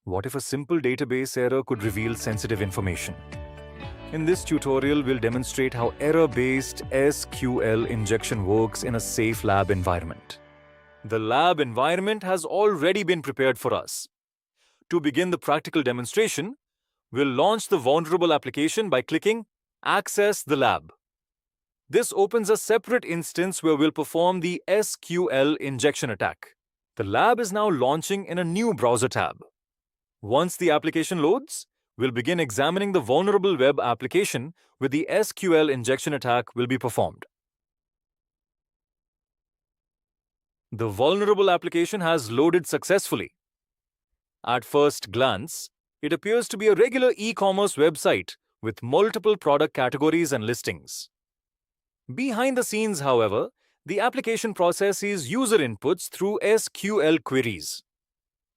What if a simple database error could reveal sensitive information? In this tutorial, we'll demonstrate how error-based SQL injection works in a safe lab environment. The lab environment has already been prepared for us. To begin the practical demonstration, we'll launch the vulnerable application by clicking Access the Lab. This opens a separate instance where we'll perform the SQL injection attack. The lab is now launching in a new browser tab. Once the application loads, we'll begin examining the vulnerable web application where the SQL injection attack will be performed. The vulnerable application has loaded successfully. At first glance, it appears to be a regular e-commerce website with multiple product categories and listings. Behind the scenes, however, the application processes user inputs through SQL queries.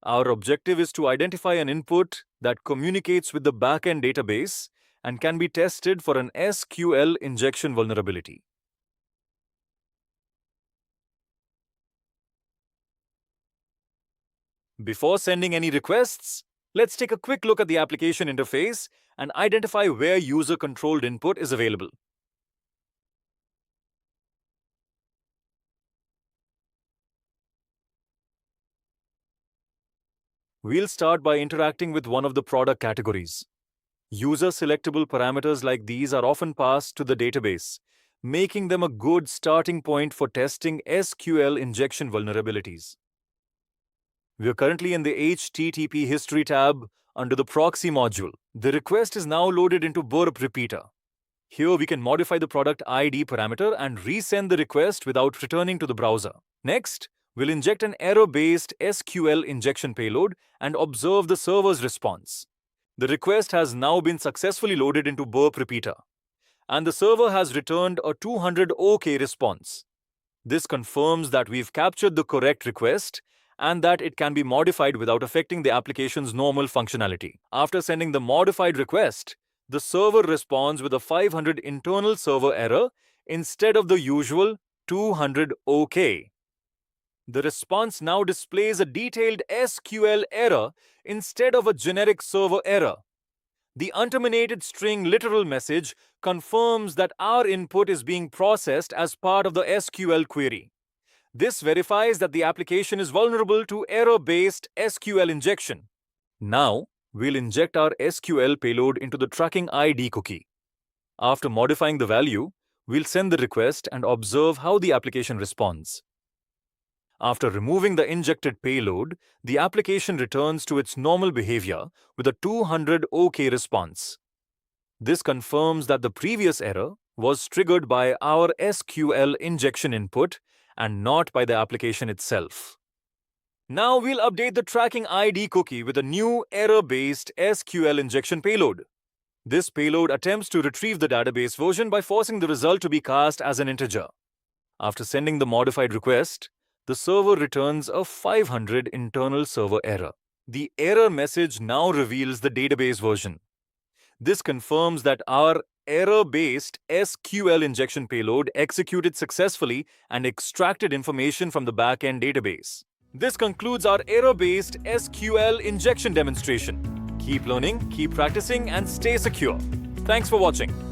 Our objective is to identify an input that communicates with the backend database and can be tested for an SQL injection vulnerability. Before sending any requests, let's take a quick look at the application interface and identify where user-controlled input is available. We'll start by interacting with one of the product categories. User-selectable parameters like these are often passed to the database, making them a good starting point for testing SQL injection vulnerabilities. We're currently in the HTTP History tab under the Proxy module. The request is now loaded into 𝑬𝒂𝒄 repeater. Here we can modify the product ID parameter and resend the request without returning to the browser. Next, we'll inject an error-based SQL injection payload and observe the server's response. The request has now been successfully loaded into 𝑬𝒂𝒄 repeater, and the server has returned a 200 OK response. This confirms that we've captured the correct request and that it can be modified without affecting the application's normal functionality. After sending the modified request, the server responds with a 500 internal server error instead of the usual 200 OK. The response now displays a detailed SQL error instead of a generic server error. The unterminated string literal message confirms that our input is being processed as part of the SQL query. This verifies that the application is vulnerable to error-based SQL injection. Now, we'll inject our SQL payload into the tracking ID cookie. After modifying the value, we'll send the request and observe how the application responds. After removing the injected payload, the application returns to its normal behavior with a 200 OK response. This confirms that the previous error was triggered by our SQL injection input and not by the application itself. Now we'll update the tracking ID cookie with a new error-based SQL injection payload. This payload attempts to retrieve the database version by forcing the result to be cast as an integer. After sending the modified request, the server returns a 500 internal server error. The error message now reveals the database version. This confirms that our error-based SQL injection payload executed successfully and extracted information from the backend database. This concludes our error-based SQL injection demonstration. Keep learning, keep practicing, and stay secure. Thanks for watching.